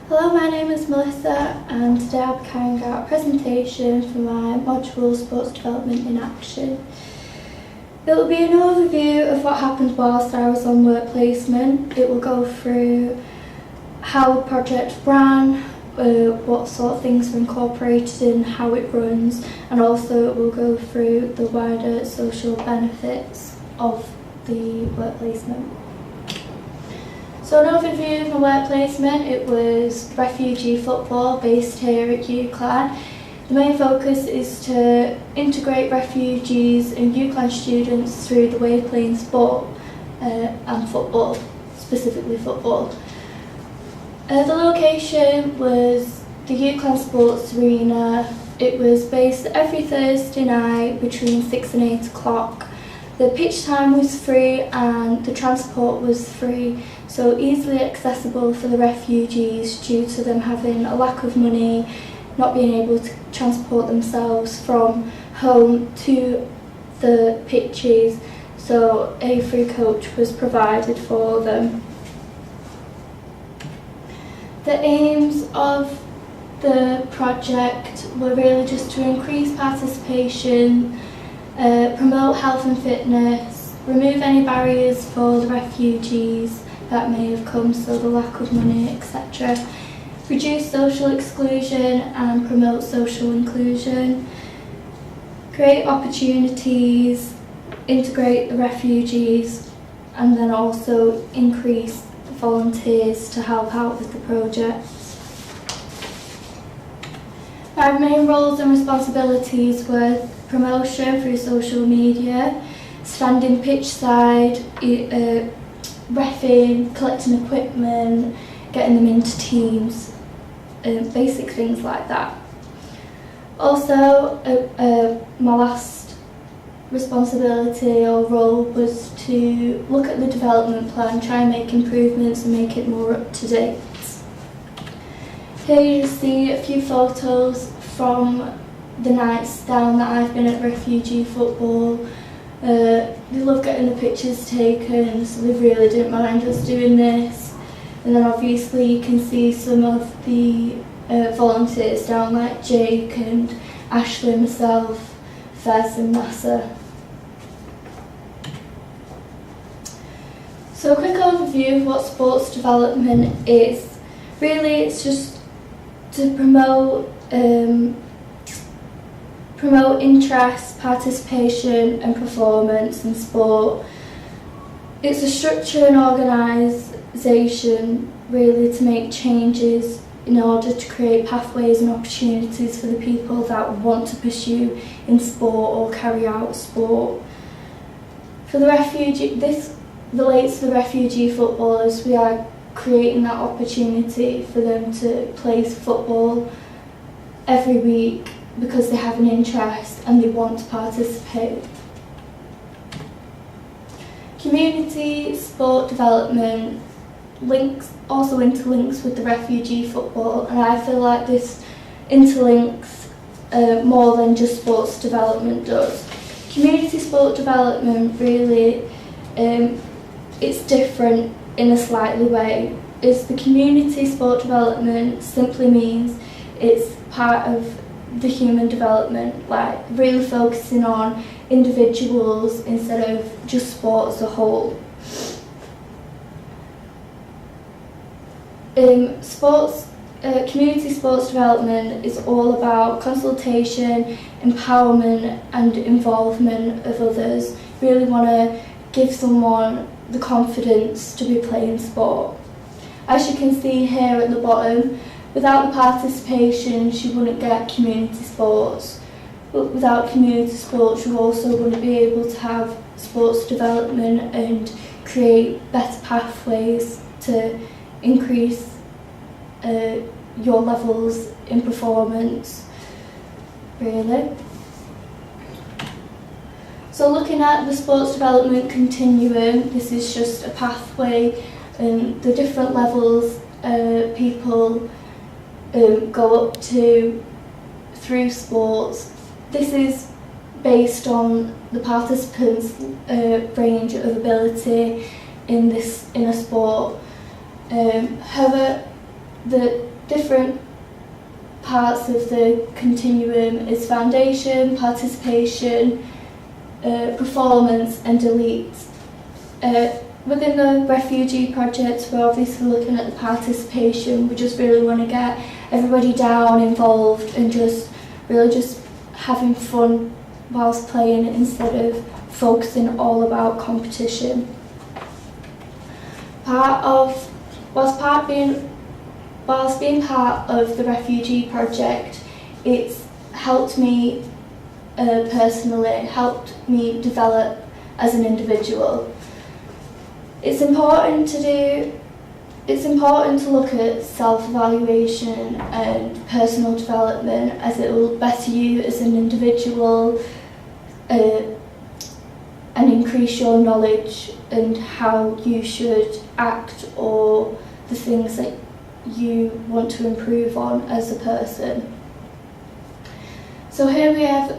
Hello, my name is Melissa and today I'll be carrying out a presentation for my module Sports Development in Action. It will be an overview of what happened whilst I was on work placement. It will go through how the project ran, what sort of things were incorporated in, how it runs, and also it will go through the wider social benefits of the work placement. So an overview of my work placement, it was refugee football based here at UCLan. The main focus is to integrate refugees and UCLan students through the way of playing sport and football, specifically football. The location was the UCLan Sports Arena. It was based every Thursday night between 6 and 8 o'clock. The pitch time was free and the transport was free, so easily accessible for the refugees due to them having a lack of money, not being able to transport themselves from home to the pitches, so a free coach was provided for them. The aims of the project were really just to increase participation, promote health and fitness, remove any barriers for the refugees that may have come, so the lack of money, etc. Reduce social exclusion and promote social inclusion. Create opportunities, integrate the refugees, and then also increase volunteers to help out with the project. My main roles and responsibilities were promotion through social media, standing pitch side, reffing, collecting equipment, getting them into teams, basic things like that. Also, my last responsibility or role was to look at the development plan, try and make improvements and make it more up to date. Here you see a few photos from the nights down that I've been at refugee football. They love getting the pictures taken, so they really didn't mind us doing this. And then obviously you can see some of the volunteers down, like Jake and Ashley, myself, Fez and Massa. So a quick overview of what sports development is. Really it's just to promote interest, participation and performance in sport. It's a structure and organisation really to make changes in order to create pathways and opportunities for the people that want to pursue in sport or carry out sport. For the refugee, this relates to the refugee footballers. We are creating that opportunity for them to play football every week because they have an interest and they want to participate. Community sport development also interlinks with the refugee football, and I feel like this interlinks more than just sports development does. Community sport development really, it's different in a slightly way. It's the community sport development simply means it's part of the human development, like really focusing on individuals instead of just sport as a whole. Community sports development is all about consultation, empowerment and involvement of others. Really want to give someone the confidence to be playing sport. As you can see here at the bottom, without the participation you wouldn't get community sports, but without community sports you also wouldn't be able to have sports development and create better pathways to increase your levels in performance, really. So looking at the sports development continuum, this is just a pathway and the different levels people go up to through sports. This is based on the participants' range of ability in a sport. However, different parts of the continuum is foundation, participation, performance and elites. Within the refugee project, we're obviously looking at the participation. We just really want to get everybody down, involved, and just really just having fun whilst playing instead of focusing all about competition. Whilst being part of the refugee project, it's helped me personally, helped me develop as an individual. It's important to look at self-evaluation and personal development, as it will better you as an individual and increase your knowledge and how you should act or the things that you want to improve on as a person. So here we have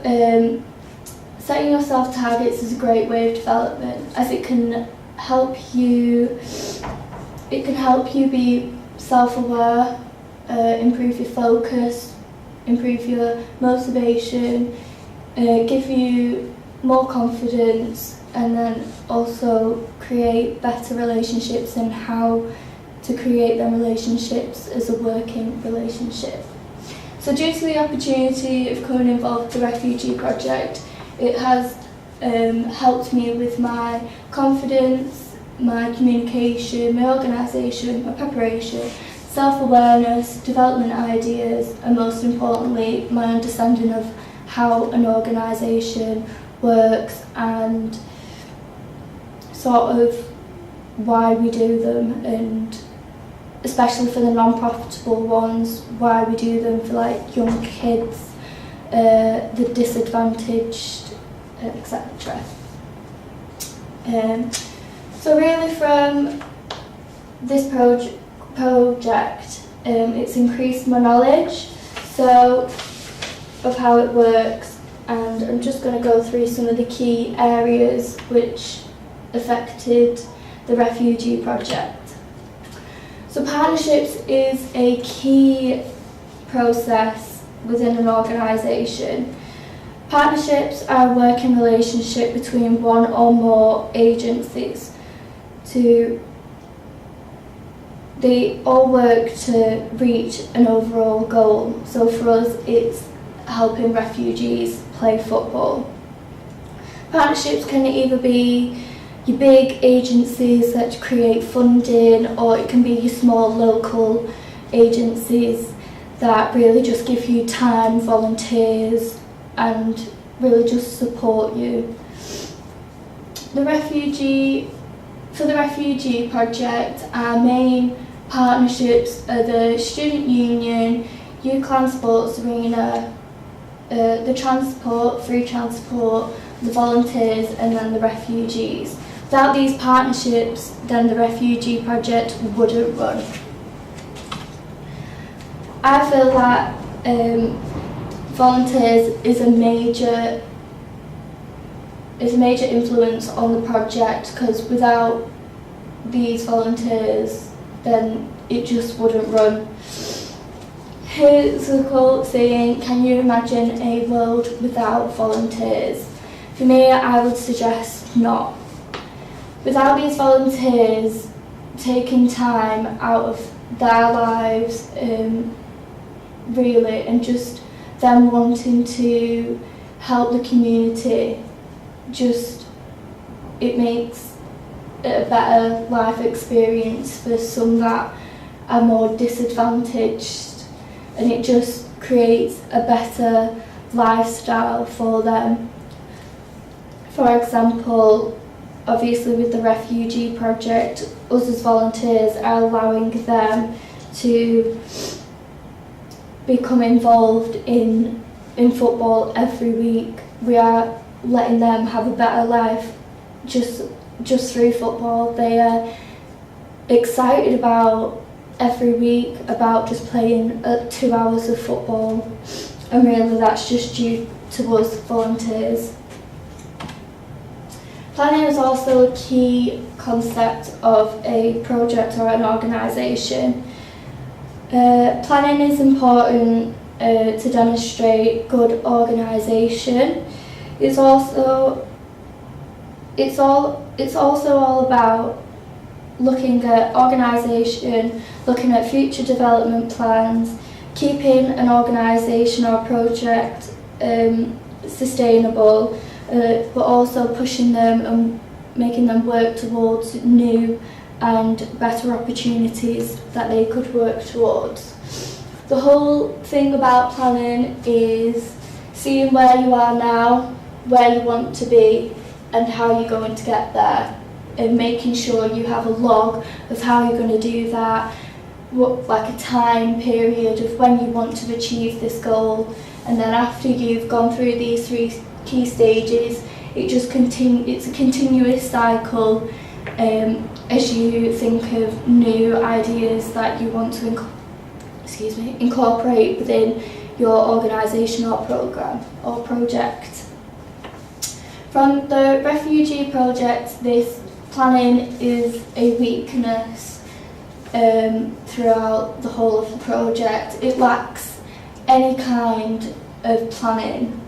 setting yourself targets is a great way of development, as it can help you be self-aware, improve your focus, improve your motivation, give you more confidence, and then also create better relationships and how to create them relationships as a working relationship. So due to the opportunity of coming involved with the refugee project, it has helped me with my confidence, my communication, my organisation, my preparation, self-awareness, development ideas, and most importantly, my understanding of how an organisation works and sort of why we do them, and especially for the non-profitable ones, why we do them for like young kids, the disadvantaged, etc. So really from this project, it's increased my knowledge of how it works, and I'm just going to go through some of the key areas which affected the refugee project. So partnerships is a key process within an organisation. Partnerships are a working relationship between one or more agencies. They all work to reach an overall goal. So for us, it's helping refugees play football. Partnerships can either be your big agencies that create funding, or it can be your small local agencies that really just give you time, volunteers, and really just support you. For the refugee project, our main partnerships are the Student Union, UCLan Sports Arena, the transport, free transport, the volunteers, and then the refugees. Without these partnerships, then the refugee project wouldn't run. I feel that volunteers is a major influence on the project, because without these volunteers, then it just wouldn't run. Here's a quote saying, "Can you imagine a world without volunteers?" For me, I would suggest not. Without these volunteers taking time out of their lives, really, and just them wanting to help the community, it makes it a better life experience for some that are more disadvantaged, and it just creates a better lifestyle for them. For example, obviously with the refugee project, us as volunteers are allowing them to become involved in football every week. We are letting them have a better life just through football. They are excited about every week about just playing 2 hours of football, and really that's just due to us volunteers. Planning is also a key concept of a project or an organisation. Planning is important to demonstrate good organisation. It's also all about looking at organisation, looking at future development plans, keeping an organisation or project sustainable, but also pushing them and making them work towards new and better opportunities that they could work towards. The whole thing about planning is seeing where you are now, where you want to be, and how you're going to get there, and making sure you have a log of how you're going to do that, like a time period of when you want to achieve this goal, and then after you've gone through these 3 key stages, it's a continuous cycle as you think of new ideas that you want to incorporate within your organisation or programme or project. From the refugee project, this planning is a weakness throughout the whole of the project. It lacks any kind of planning.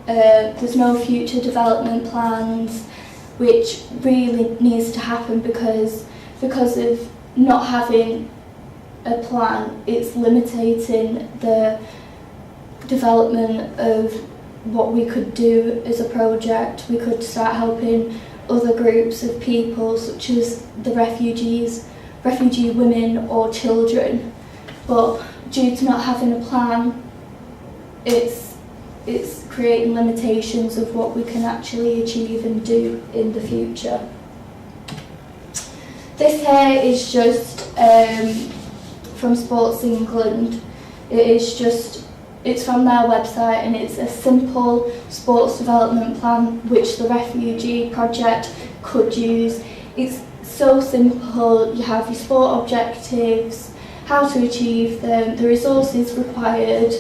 There's no future development plans, which really needs to happen because of not having a plan. It's limiting the development of what we could do as a project. We could start helping other groups of people, such as the refugee women or children, but due to not having a plan, it's creating limitations of what we can actually achieve and do in the future. This here is just from Sports England. It's from their website, and it's a simple sports development plan which the refugee project could use. It's so simple. You have your sport objectives, how to achieve them, the resources required,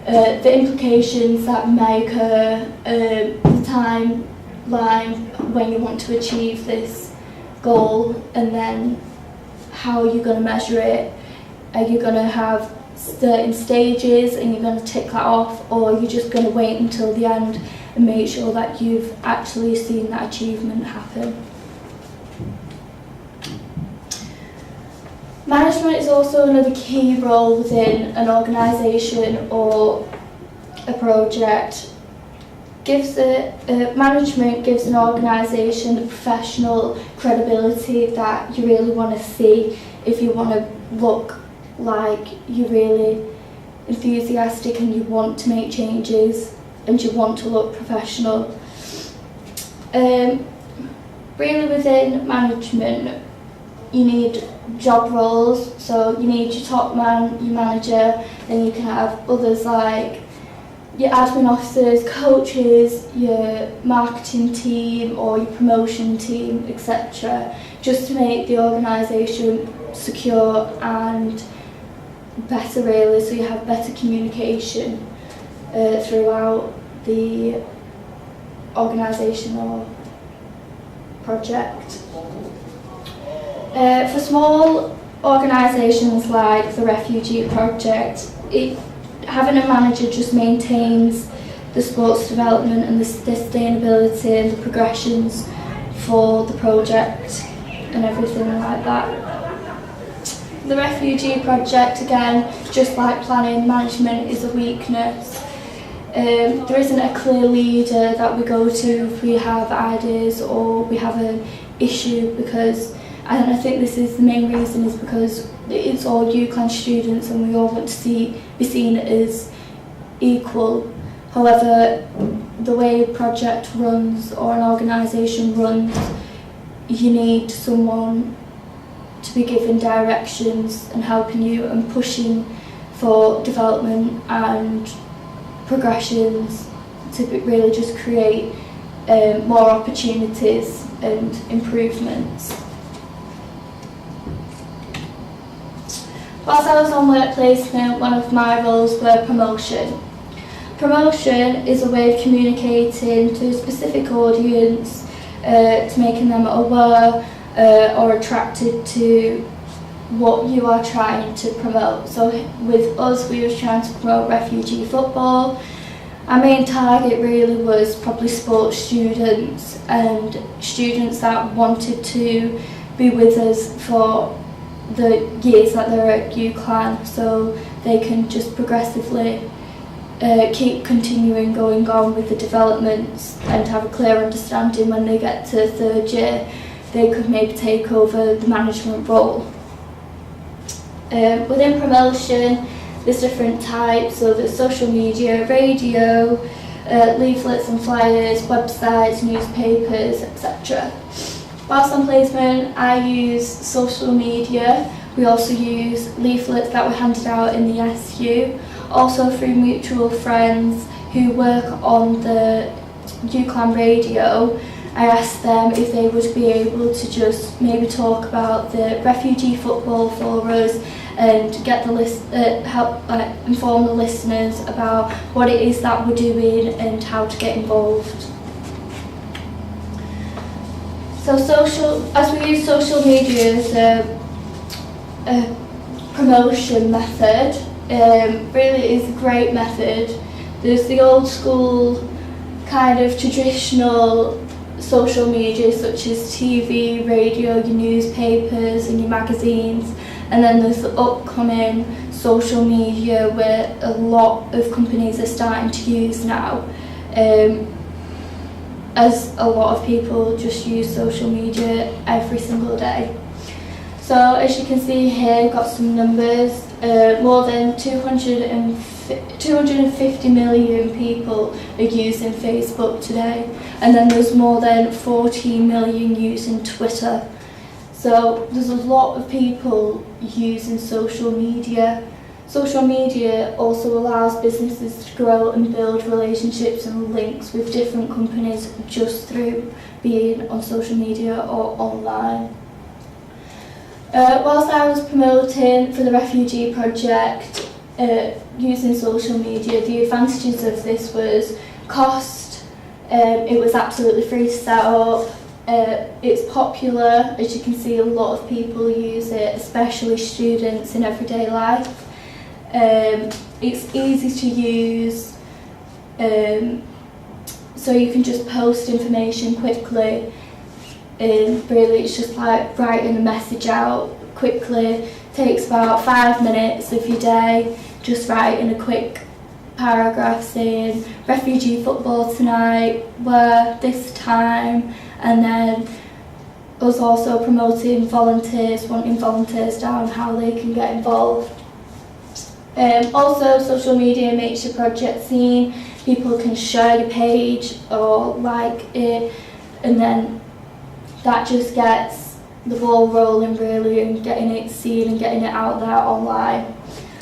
the implications that may occur, the timeline when you want to achieve this goal, and then how you're going to measure it. Are you going to have certain stages and you're going to tick that off, or you're just going to wait until the end and make sure that you've actually seen that achievement happen? Management is also another key role within an organisation or a project. Management gives an organisation the professional credibility that you really want to see if you want to look like you're really enthusiastic and you want to make changes and you want to look professional. Really within management, you need job roles, so you need your top man, your manager, then you can have others like your admin officers, coaches, your marketing team or your promotion team, etc., just to make the organisation secure and better, really, so you have better communication throughout the organisation or project. For small organisations like the Refugee Project, having a manager just maintains the sports development and the sustainability and the progressions for the project and everything like that. The Refugee Project, again, just like planning, management is a weakness. There isn't a clear leader that we go to if we have ideas or we have an issue, and I think this is the main reason, is because it's all UCLan students and we all want to be seen as equal. However, the way a project runs or an organisation runs, you need someone to be giving directions and helping you and pushing for development and progressions to really just create more opportunities and improvements. Whilst I was on work placement, one of my roles were promotion. Promotion is a way of communicating to a specific audience, to making them aware or attracted to what you are trying to promote. So with us, we were trying to promote refugee football. Our main target really was probably sports students and students that wanted to be with us for the years that they're at UCLan, so they can just progressively keep continuing going on with the developments and have a clear understanding when they get to third year. They could maybe take over the management role. Within promotion, there's different types, so there's social media, radio, leaflets and flyers, websites, newspapers, etc. Whilst on placement, I use social media. We also use leaflets that were handed out in the SU, also through mutual friends who work on the UCLan radio. I asked them if they would be able to just maybe talk about the refugee football for us and get the help inform the listeners about what it is that we're doing and how to get involved. So as we use social media as a promotion method, really it is a great method. There's the old school kind of traditional social media such as TV, radio, your newspapers and your magazines, and then there's the upcoming social media where a lot of companies are starting to use now, as a lot of people just use social media every single day. So as you can see here, got some numbers. More than 250 million people are using Facebook today, and then there's more than 14 million using Twitter. So there's a lot of people using social media. Social media also allows businesses to grow and build relationships and links with different companies just through being on social media or online. Whilst I was promoting for the refugee project using social media, the advantages of this was cost. It was absolutely free to set up. It's popular, as you can see, a lot of people use it, especially students in everyday life. It's easy to use, so you can just post information quickly. Really, it's just like writing a message out quickly. Takes about 5 minutes of your day, just writing a quick paragraph saying refugee football tonight, where, this time, and then us also promoting volunteers, wanting volunteers down, how they can get involved. Also, social media makes your project seen. People can share your page or like it, and then that just gets the ball rolling really, and getting it seen and getting it out there online.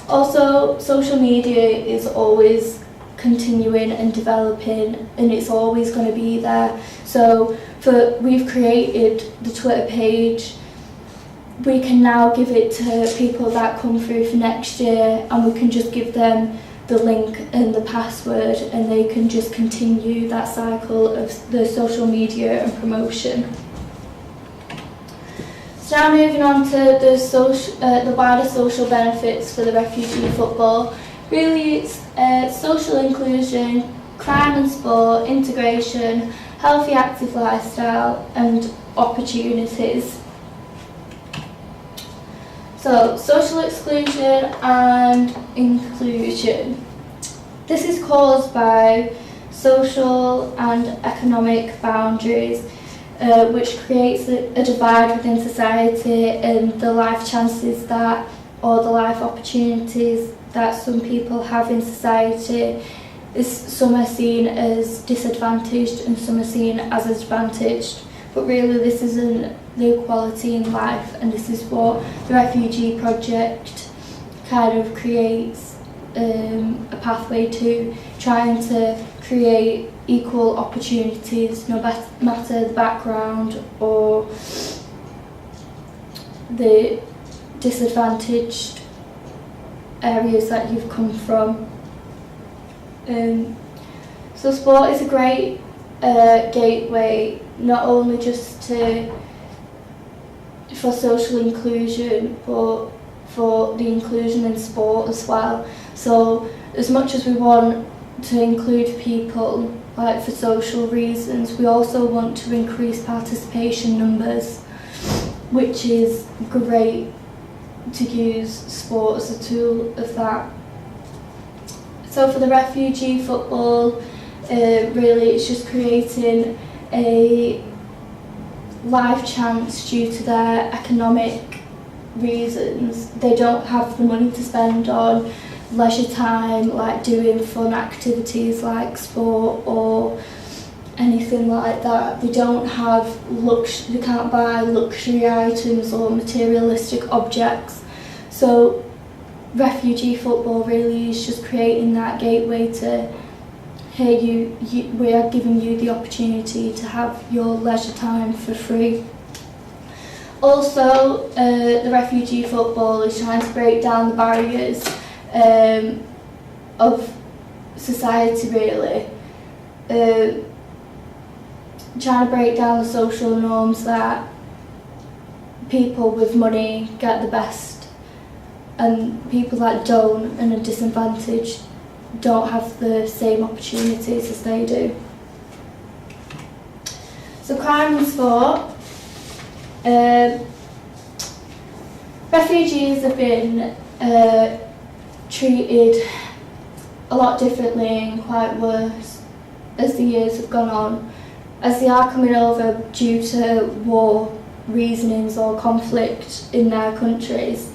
Also, social media is always continuing and developing, and it's always going to be there. So we've created the Twitter page. We can now give it to people that come through for next year, and we can just give them the link and the password, and they can just continue that cycle of the social media and promotion. So now moving on to the wider social benefits for the refugee football. Really, it's social inclusion, crime and sport, integration, healthy active lifestyle and opportunities. So, social exclusion and inclusion. This is caused by social and economic boundaries, which creates a divide within society, and the life chances that, or the life opportunities that some people have in society, some are seen as disadvantaged and some are seen as advantaged. But really this isn't the equality in life, and this is what the Refugee Project kind of creates a pathway to, trying to create equal opportunities no matter the background or the disadvantaged areas that you've come from. So sport is a great gateway, not only just to for social inclusion, but for the inclusion in sport as well. So as much as we want to include people like for social reasons, we also want to increase participation numbers, which is great to use sport as a tool of that. So for the refugee football, really it's just creating a life chance due to their economic reasons. They don't have the money to spend on leisure time, like doing fun activities like sport or anything like that. They don't have they can't buy luxury items or materialistic objects. So refugee football really is just creating that gateway to, hey, we are giving you the opportunity to have your leisure time for free. Also, the refugee football is trying to break down the barriers of society, really. Trying to break down the social norms that people with money get the best and people that don't and are disadvantaged don't have the same opportunities as they do. So crime and sport. Refugees have been treated a lot differently and quite worse as the years have gone on, as they are coming over due to war reasonings or conflict in their countries.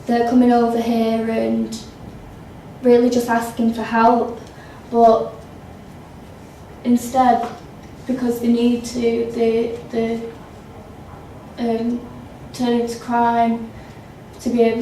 They're coming over here and really just asking for help, but instead, because they need to, they turn into crime to be able